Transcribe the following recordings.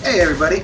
Hey everybody,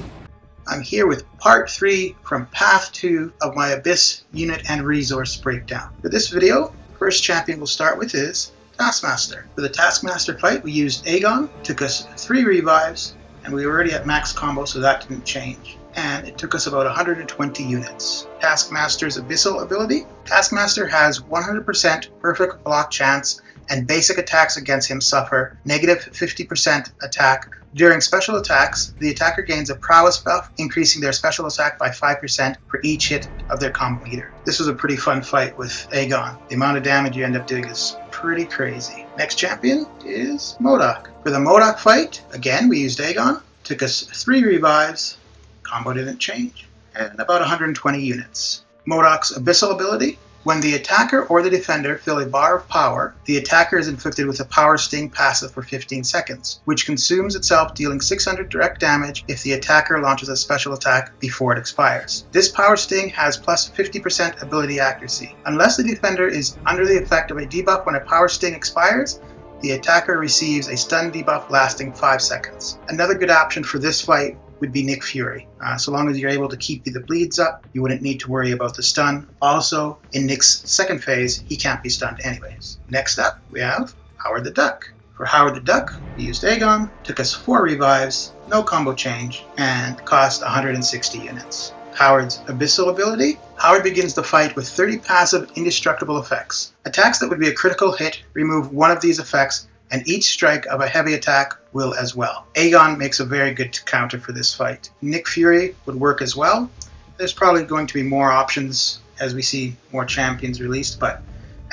I'm here with part 3 from path 2 of my Abyss unit and resource breakdown. For this video, the first champion we'll start with is TaskMaster. For the TaskMaster fight, we used Aegon, took us 3 revives, and we were already at max combo, so that didn't change. And it took us about 120 units. Taskmaster's Abyssal ability. Taskmaster has 100% perfect block chance, and basic attacks against him suffer negative 50% attack. During special attacks, the attacker gains a prowess buff, increasing their special attack by 5% for each hit of their combo meter. This was a pretty fun fight with Aegon. The amount of damage you end up doing is pretty crazy. Next champion is Modok. For the Modok fight, again we used Aegon, took us 3 revives, combo didn't change, and about 120 units. Modok's Abyssal ability. When the attacker or the defender fill a bar of power, the attacker is inflicted with a Power Sting passive for 15 seconds, which consumes itself, dealing 600 direct damage if the attacker launches a special attack before it expires. This Power Sting has plus 50% ability accuracy. Unless the defender is under the effect of a debuff when a Power Sting expires, the attacker receives a stun debuff lasting 5 seconds. Another good option for this fight would be Nick Fury. So long as you're able to keep the bleeds up, you wouldn't need to worry about the stun. Also, in Nick's second phase, he can't be stunned anyways. Next up, we have Howard the Duck. For Howard the Duck, we used Aegon, took us 4 revives, no combo change, and cost 160 units. Howard's Abyssal ability. Howard begins the fight with 30 passive indestructible effects. Attacks that would be a critical hit remove one of these effects, and each strike of a heavy attack will as well. Aegon makes a very good counter for this fight. Nick Fury would work as well. There's probably going to be more options as we see more champions released, but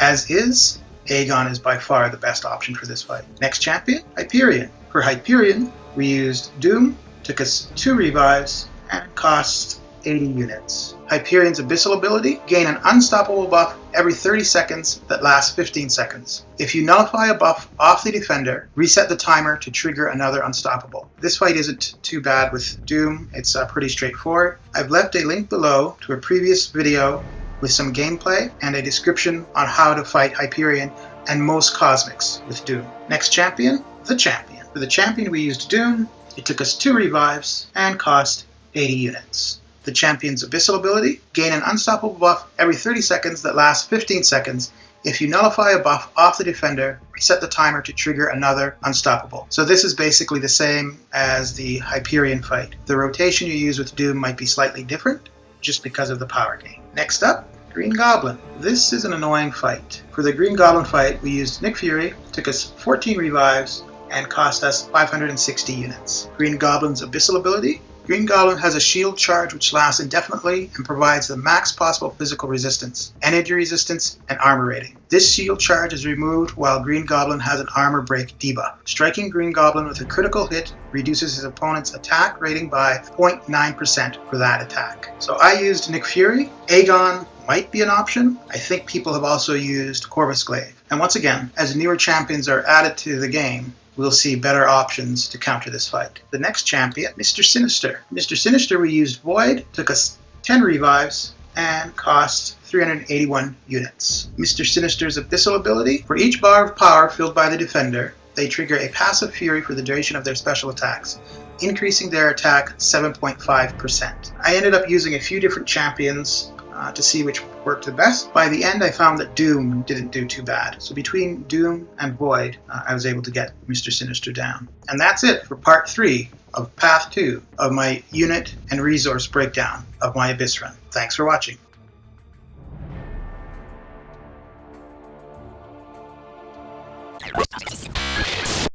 as is, Aegon is by far the best option for this fight. Next champion, Hyperion. For Hyperion, we used Doom, took us 2 revives, and cost 80 units. Hyperion's Abyssal ability. Gain an unstoppable buff every 30 seconds that lasts 15 seconds. If you nullify a buff off the defender, reset the timer to trigger another unstoppable. This fight isn't too bad with Doom. It's pretty straightforward. I've left a link below to a previous video with some gameplay and a description on how to fight Hyperion and most cosmics with Doom. Next champion, the champion. For the champion we used Doom. It took us 2 revives and cost 80 units. The champion's Abyssal ability. Gain an unstoppable buff every 30 seconds that lasts 15 seconds. If you nullify a buff off the defender, reset the timer to trigger another unstoppable. So this is basically the same as the Hyperion fight. The rotation you use with Doom might be slightly different, just because of the power gain. Next up, Green Goblin. This is an annoying fight. For the Green Goblin fight, we used Nick Fury, took us 14 revives, and cost us 560 units. Green Goblin's Abyssal ability. Green Goblin has a shield charge which lasts indefinitely and provides the max possible physical resistance, energy resistance, and armor rating. This shield charge is removed while Green Goblin has an armor break debuff. Striking Green Goblin with a critical hit reduces his opponent's attack rating by 0.9% for that attack. So I used Nick Fury. Aegon might be an option. I think people have also used Corvus Glaive. And once again, as newer champions are added to the game, we'll see better options to counter this fight. The next champion, Mr. Sinister. Mr. Sinister, we used Void, took us 10 revives, and cost 381 units. Mr. Sinister's Abyssal ability. For each bar of power filled by the defender, they trigger a passive fury for the duration of their special attacks, increasing their attack 7.5%. I ended up using a few different champions to see which worked the best. By the end, I found that Doom didn't do too bad. So between Doom and Void, I was able to get Mr. Sinister down. And that's it for part 3 of path 2 of my unit and resource breakdown of my Abyss run. Thanks for watching.